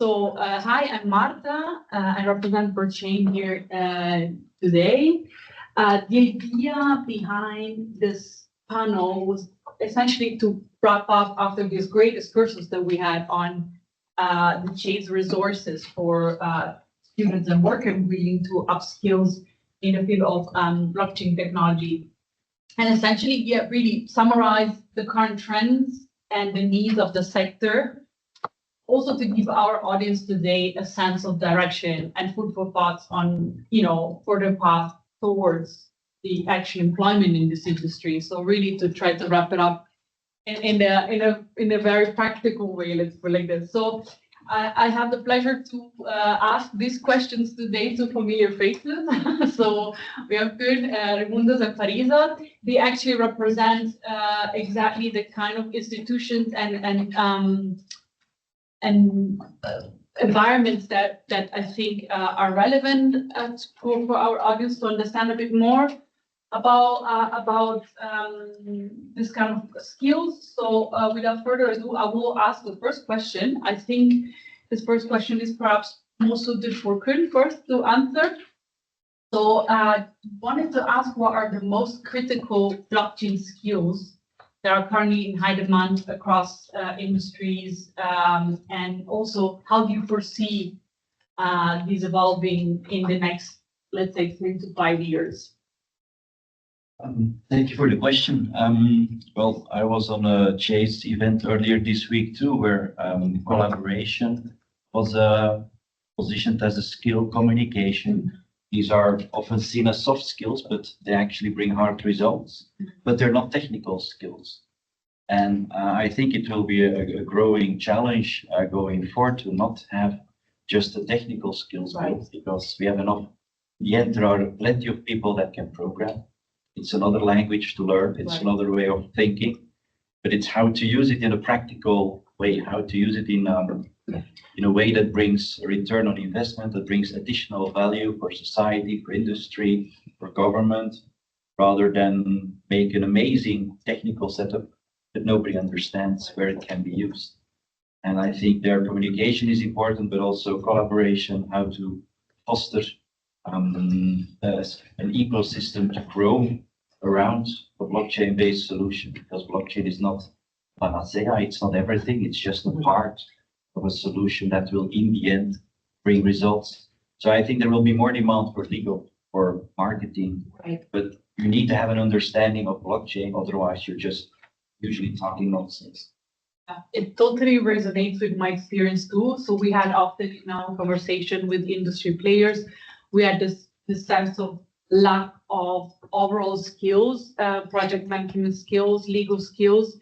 Hi, I'm Marta. I represent BerChain here today. The idea behind this panel was essentially to wrap up after these great excursions that we had on the CHAISE resources for students and workers willing to upskills in the field of blockchain technology. And essentially, yeah, really summarize the current trends and the needs of the sector. Also to give our audience today a sense of direction and food for thoughts on, further path towards the actual employment in this industry. So really to try to wrap it up in a very practical way, let's put it like this. So I have the pleasure to ask these questions today to familiar faces. So we have good Raimundas and Farisa. They actually represent exactly the kind of institutions and environments that I think are relevant for our audience to understand a bit more about this kind of skills. So without further ado, I will ask the first question. I think this first question is perhaps more suited for Kun first to answer. So I wanted to ask, what are the most critical blockchain skills that are currently in high demand across industries, and also how do you foresee these evolving in the next, let's say, 3 to 5 years? Thank you for the question. Well, I was on a CHAISE event earlier this week too, where collaboration was positioned as a skill. Communication. These are often seen as soft skills, but they actually bring hard results, but they're not technical skills. And I think it will be a growing challenge going forward to not have just the technical skills, right? Because we have enough. Yet there are plenty of people that can program. It's another language to learn. It's another way of thinking, but it's how to use it in a practical way, how to use it in a way that brings a return on investment, that brings additional value for society, for industry, for government, rather than make an amazing technical setup that nobody understands where it can be used. And I think their communication is important, but also collaboration, how to foster an ecosystem to grow around a blockchain-based solution, because blockchain is not panacea, it's not everything, it's just a part of a solution that will in the end bring results. So I think there will be more demand for legal, for marketing, but you need to have an understanding of blockchain, otherwise you're just usually talking nonsense. It totally resonates with my experience too. So we had often in our conversation with industry players, we had this sense of lack of overall skills, project management skills, legal skills,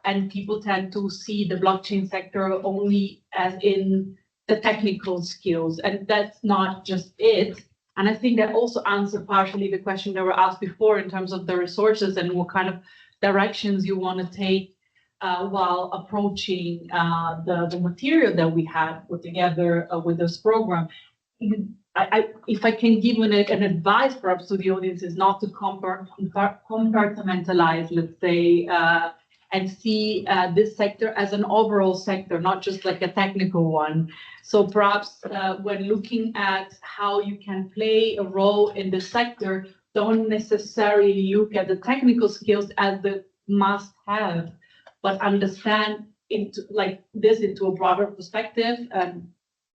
and people tend to see the blockchain sector only as in the technical skills, and that's not just it. And I think that also answers partially the question that were asked before in terms of the resources and what kind of directions you want to take while approaching the material that we had put together with this program. If I can give an advice perhaps to the audience, is not to compartmentalize, let's say, and see this sector as an overall sector, not just like a technical one. So perhaps when looking at how you can play a role in the sector, don't necessarily look at the technical skills as the must-have, but understand into a broader perspective and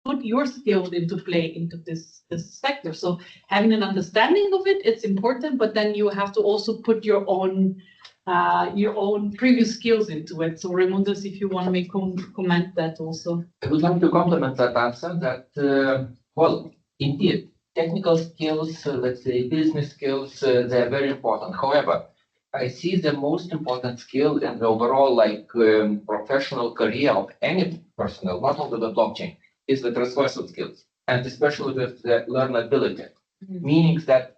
put your skills into play into this sector. So having an understanding of it, it's important, but then you have to also put your own previous skills into it. So Raimundas, if you want to make comment that also. I would like to complement that answer that, well, indeed, technical skills, let's say business skills, they're very important. However, I see the most important skill in the overall professional career of any personnel, not only the blockchain, is the transversal skills, and especially the learnability, meaning that,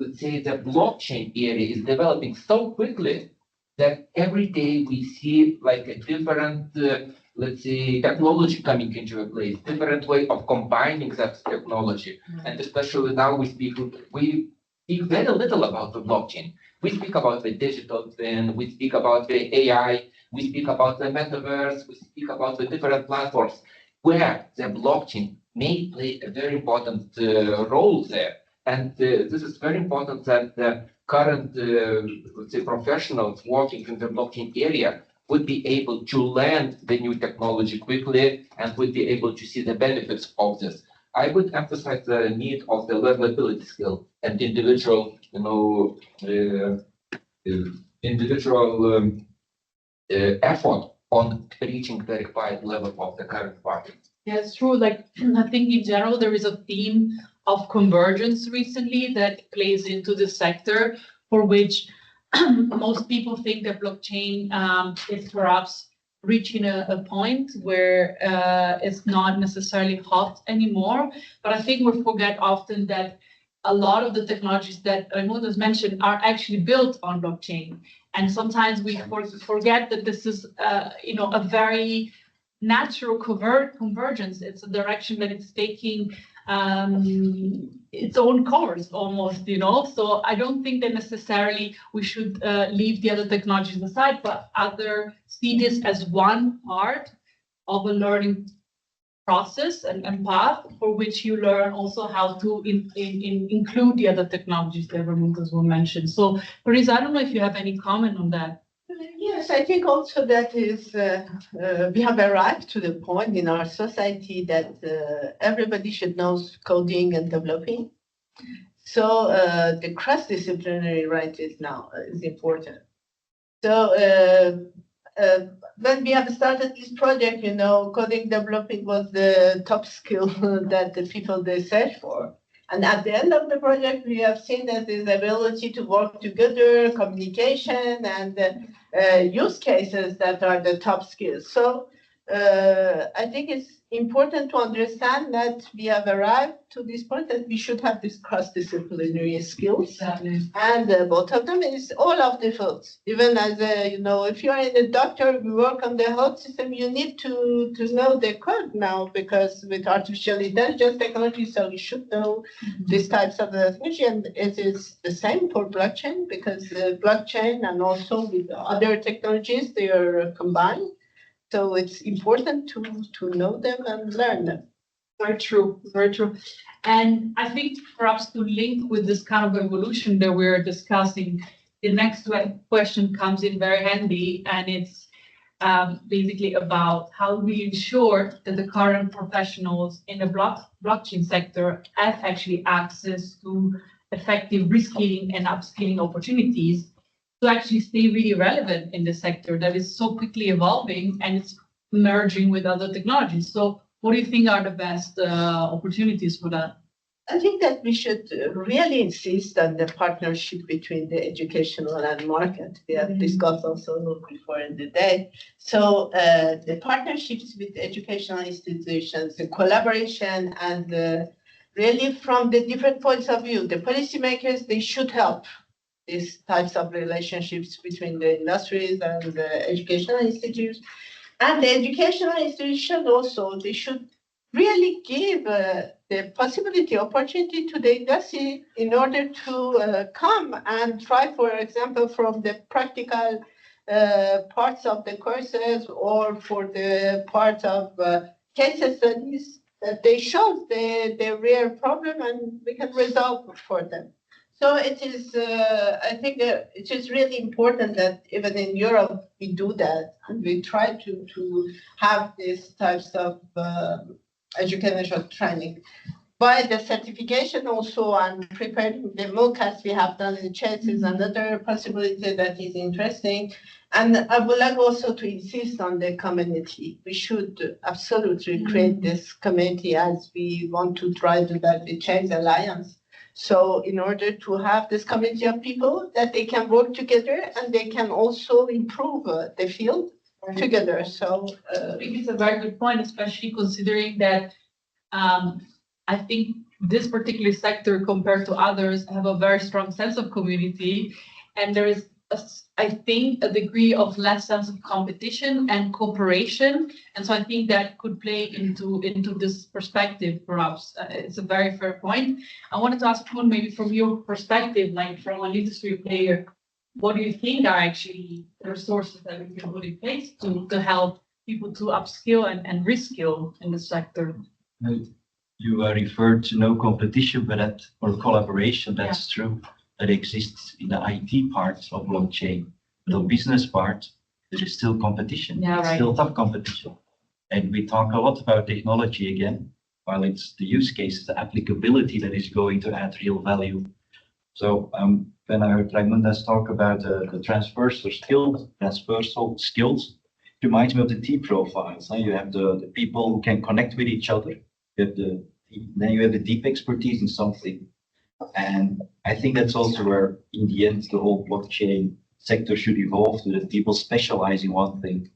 let's say, the blockchain area is developing so quickly that every day we see like a different, let's say, technology coming into a place, different way of combining that technology. And especially now we speak very little about the blockchain. We speak about the digital twin, we speak about the AI, we speak about the metaverse, we speak about the different platforms. where the blockchain may play a very important role there. And this is very important that the current let's say professionals working in the blockchain area would be able to learn the new technology quickly and would be able to see the benefits of this. I would emphasize the need of the learnability skill and individual, effort on reaching the required level of the current market. Yeah, it's true. Like, I think in general, there is a theme of convergence recently that plays into the sector, for which most people think that blockchain is perhaps reaching a point where it's not necessarily hot anymore. But I think we forget often that a lot of the technologies that Raimundo's mentioned are actually built on blockchain. And sometimes we forget that this is, a very natural convergence. It's a direction that it's taking its own course almost, So I don't think that necessarily we should leave the other technologies aside, but other see this as one part of a learning process and path for which you learn also how to include the other technologies that Raimundo's will mention. So, Paris, I don't know if you have any comment on that. Yes, I think also that is, we have arrived to the point in our society that everybody should know coding and developing. So the cross-disciplinary right is important. So when we have started this project, coding developing was the top skill that the people they search for. And at the end of the project, we have seen that there's ability to work together, communication, and use cases that are the top skills. So I think it's important to understand that we have arrived to this point that we should have this cross-disciplinary skills. Exactly. And both of them is all of the fields. Even as if you are in a doctor, we work on the health system, you need to know the code now, because with artificial intelligence technology, so you should know these types of technology. And it is the same for blockchain, because blockchain and also with other technologies, they are combined. So it's important to know them and learn them. Very true, very true. And I think perhaps to link with this kind of evolution that we're discussing, the next question comes in very handy, and it's basically about how we ensure that the current professionals in the blockchain sector have actually access to effective reskilling and upskilling opportunities to actually stay really relevant in the sector that is so quickly evolving and it's merging with other technologies. So what do you think are the best opportunities for that? I think that we should really insist on the partnership between the educational and market. We have discussed also before in the day. So the partnerships with educational institutions, the collaboration, and really from the different points of view, the policymakers, they should help these types of relationships between the industries and the educational institutes. And the educational institutions also, they should really give the possibility, opportunity to the industry in order to come and try, for example, from the practical parts of the courses or for the part of case studies that they show the real problem and we can resolve for them. So it is, I think it is really important that even in Europe we do that and we try to have these types of educational training. By the certification also and preparing the MOOCs we have done in CHAISE is another possibility that is interesting. And I would like also to insist on the community. We should absolutely create this community as we want to try to do that with CHAISE Alliance. So in order to have this community of people that they can work together and they can also improve the field together. So I think it's a very good point, especially considering that I think this particular sector compared to others have a very strong sense of community, and there is I think a degree of less sense of competition and cooperation, and so I think that could play into this perspective. Perhaps it's a very fair point. I wanted to ask one maybe from your perspective, like from an industry player, what do you think are actually the resources that we can put in place to help people to upskill and reskill in the sector. You referred to no competition, but that or collaboration. That's true. That exists in the IT part of blockchain. The business part, there is still competition. Yeah, right. Still tough competition. And we talk a lot about technology again, while it's the use cases, the applicability that is going to add real value. So when I heard Raimundas talk about the transversal skills, it reminds me of the T profiles. You have the people who can connect with each other. Then you have the deep expertise in something. And I think that's also where, in the end, the whole blockchain sector should evolve to that people specialize in one thing.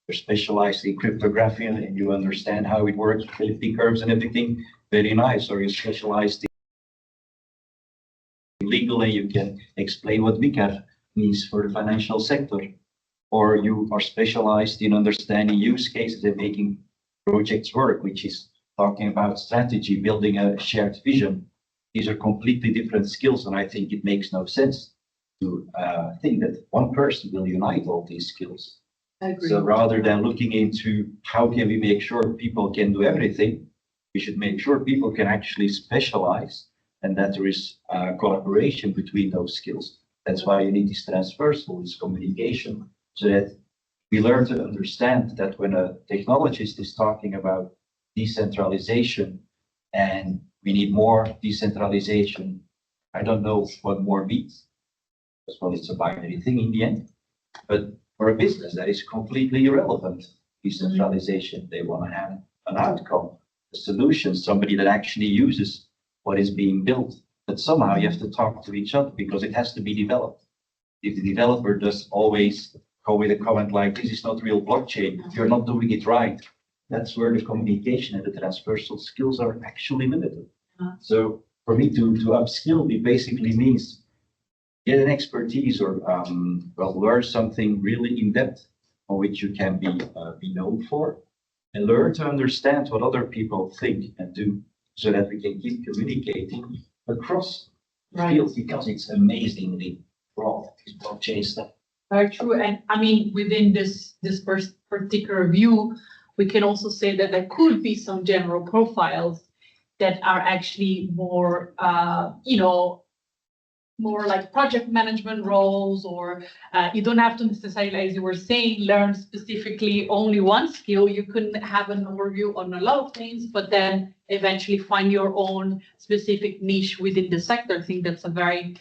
You're specialized in cryptography and you understand how it works, Philippine curves and everything, very nice. Or you're specialized in legal and you can explain what WCAF means for the financial sector. Or you are specialized in understanding use cases and making projects work, which is talking about strategy, building a shared vision. These are completely different skills, and I think it makes no sense to think that one person will unite all these skills. I agree. So rather than looking into how can we make sure people can do everything, we should make sure people can actually specialize and that there is collaboration between those skills. That's why you need this transversal, this communication, so that we learn to understand that when a technologist is talking about decentralization and we need more decentralization, I don't know what more means, because well, it's a binary thing in the end. But for a business, that is completely irrelevant. Decentralization, they want to have an outcome, a solution, somebody that actually uses what is being built. But somehow you have to talk to each other because it has to be developed. If the developer does always go with a comment like, this is not real blockchain, you're not doing it right, that's where the communication and the transversal skills are actually limited. So for me to upskill, it basically means get an expertise or learn something really in depth on which you can be known for, and learn to understand what other people think and do, so that we can keep communicating across the field, because it's amazingly broad, this blockchain stuff. Very true. And I mean, within this particular view, we can also say that there could be some general profiles that are actually more, more like project management roles, or you don't have to necessarily, as you were saying, learn specifically only one skill. You can have an overview on a lot of things, but then eventually find your own specific niche within the sector. I think that's a very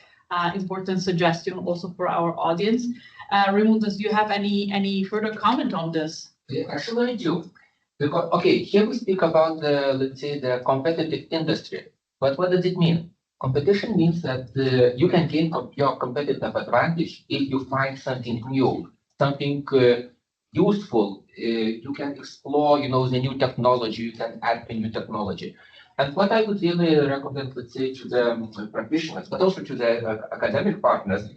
important suggestion also for our audience. Raimundas, do you have any further comment on this? Yeah, actually, I do. Because, okay, here we speak about the, let's say, the competitive industry. But what does it mean? Competition means that you can gain your competitive advantage if you find something new, something useful. You can explore, the new technology. You can add a new technology. And what I would really recommend, let's say, to the professionals, but also to the academic partners,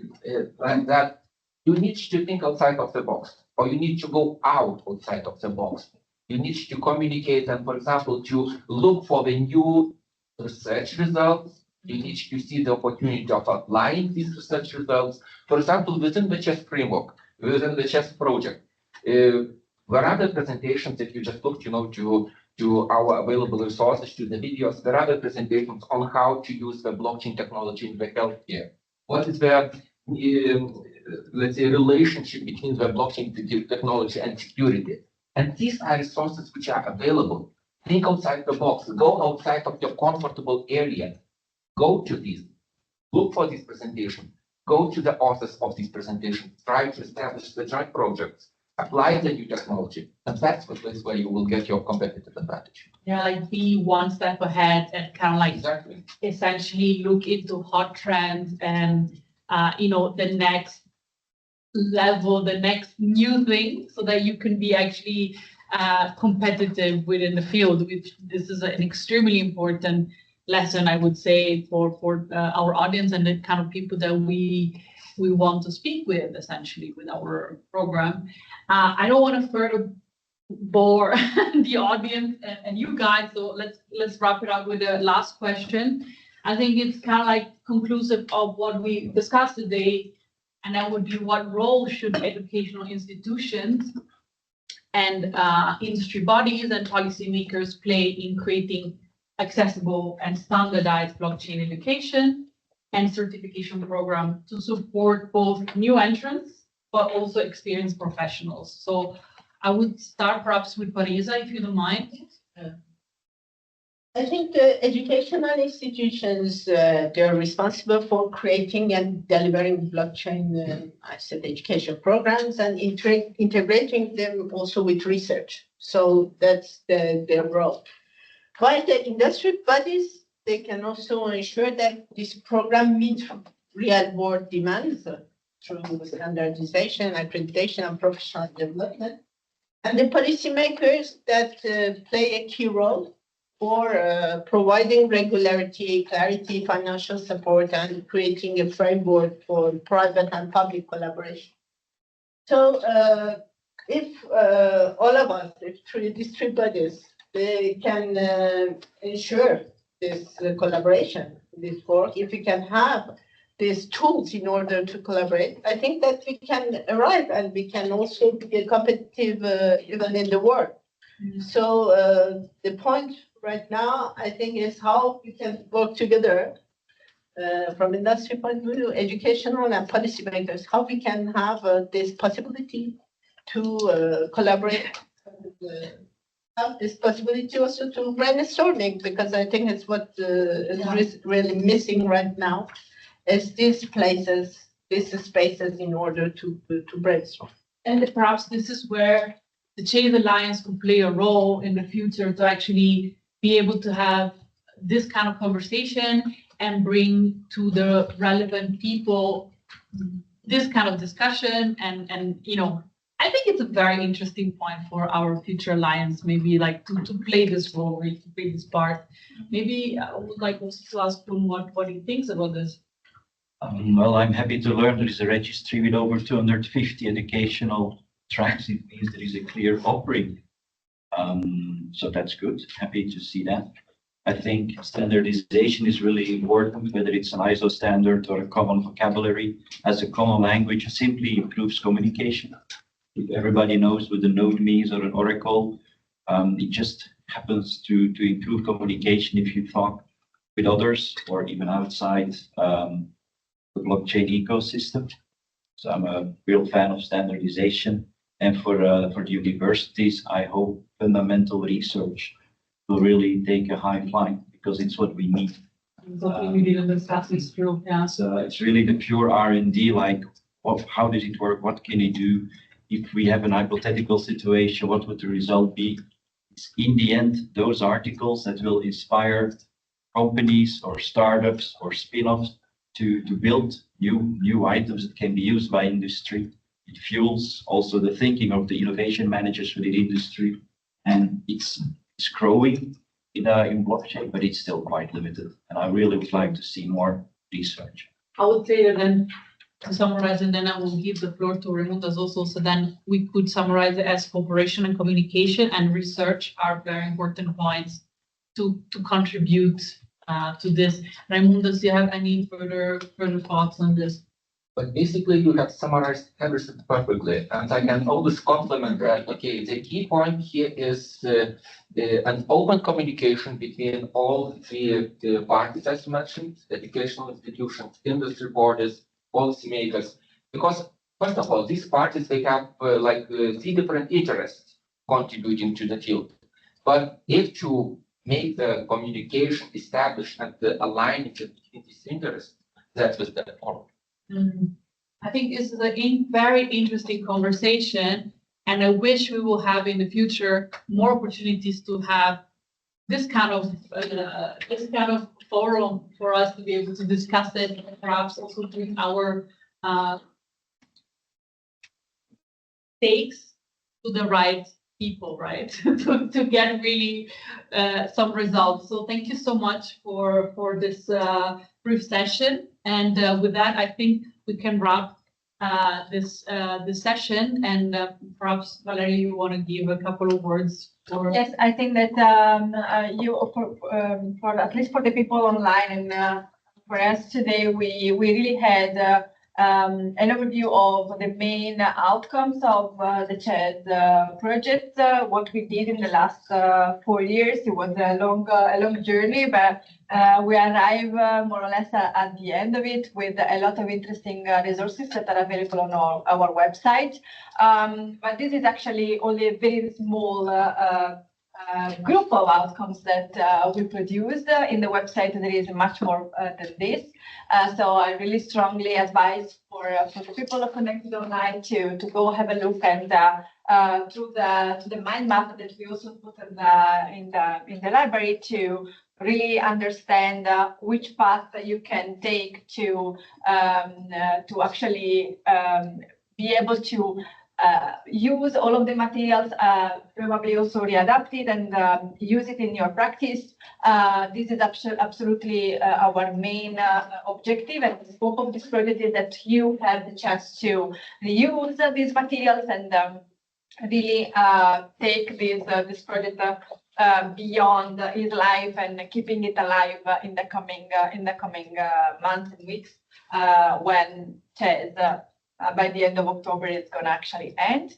like that you need to think outside of the box, or you need to go outside of the box. You need to communicate and, for example, to look for the new research results. You need to see the opportunity of applying these research results. For example, within the CHAISE framework, within the CHAISE project, there are the presentations, if you just look, to our available resources, to the videos, there are the presentations on how to use the blockchain technology in the healthcare. What is the, let's say, relationship between the blockchain technology and security? And these are resources which are available. Think outside the box, go outside of your comfortable area. Go to these, look for this presentation, go to the authors of this presentation, try to establish the joint projects, apply the new technology, and that's the place where you will get your competitive advantage. Yeah, like be one step ahead and kind of like essentially look into hot trends and the next level, the next new thing, so that you can be actually competitive within the field. Which this is an extremely important lesson, I would say, for our audience and the kind of people that we want to speak with, essentially, with our program. I don't want to further bore the audience and you guys, so let's wrap it up with the last question. I think it's kind of like conclusive of what we discussed today, and that would be, what role should educational institutions and industry bodies and policymakers play in creating accessible and standardized blockchain education and certification program to support both new entrants, but also experienced professionals. So I would start perhaps with Parisa, if you don't mind. I think the educational institutions, they're responsible for creating and delivering blockchain, I said education programs and integrating them also with research. So that's their role. While the industry bodies, they can also ensure that this program meets real world demands through standardization, accreditation, and professional development. And the policymakers that play a key role for providing regularity, clarity, financial support, and creating a framework for private and public collaboration. So if all of us, if these three bodies, they can ensure this collaboration, this work, if we can have these tools in order to collaborate, I think that we can arrive and we can also be competitive even in the world. So the point right now, I think, is how we can work together from industry point of view, educational and policymakers, how we can have this possibility to collaborate, have this possibility also to brainstorming, because I think it's what is really missing right now, is these places, these spaces in order to brainstorm. And perhaps this is where the CHAISE Alliance could play a role in the future to actually be able to have this kind of conversation and bring to the relevant people this kind of discussion. And you know, I think it's a very interesting point for our future alliance, maybe like to play this role, or to play this part. Maybe I would like also to ask him what he thinks about this. Well, I'm happy to learn there is a registry with over 250 educational tracks. It means there is a clear offering. So that's good. Happy to see that. I think standardization is really important, whether it's an ISO standard or a common vocabulary as a common language, simply improves communication. If everybody knows what a node means or an oracle, it just happens to improve communication if you talk with others or even outside the blockchain ecosystem. So I'm a real fan of standardization. And for the universities, I hope fundamental research will really take a high flight, because it's what we need. Something we didn't discuss is true. Yeah. So it's really the pure R&D, like how does it work? What can you do? If we have an hypothetical situation, what would the result be? It's in the end, those articles that will inspire companies or startups or spin-offs to build new items that can be used by industry. It fuels also the thinking of the innovation managers within industry, and it's growing in blockchain, but it's still quite limited. And I really would like to see more research. I would say that then to summarize, and then I will give the floor to Raimundas also. So then we could summarize it as cooperation and communication and research are very important points to contribute to this. Raimundas, do you have any further thoughts on this? But basically, you have summarized everything perfectly, and I can always complement that. Okay, the key point here is an open communication between all the parties, as mentioned, educational institutions, industry bodies, policymakers. Because first of all, these parties, they have three different interests contributing to the field. But if to make the communication established and align between these interests, that was the problem. I think this is a very interesting conversation, and I wish we will have in the future more opportunities to have this kind of forum for us to be able to discuss it, and perhaps also bring our takes to the right people, right? to get really some results. So thank you so much for this brief session. And with that, I think we can wrap this session. And perhaps Valerie, you want to give a couple of words? Yes, I think that for at least for the people online and for us today, we really had an overview of the main outcomes of the CHAISE project, what we did in the last 4 years. It was a long journey, but we arrive more or less at the end of it with a lot of interesting resources that are available on our website. But this is actually only a very small group of outcomes that we produced. In the website, there is much more than this. So I really strongly advise for the people who are connected online to go have a look and to the mind map that we also put in the library to really understand which path that you can take to actually be able to use all of the materials, probably also readapt it and use it in your practice. This is absolutely our main objective, and the scope of this project is that you have the chance to reuse these materials and really take this project beyond its life and keeping it alive in the coming months and weeks when CHAISE by the end of October it's going to actually end.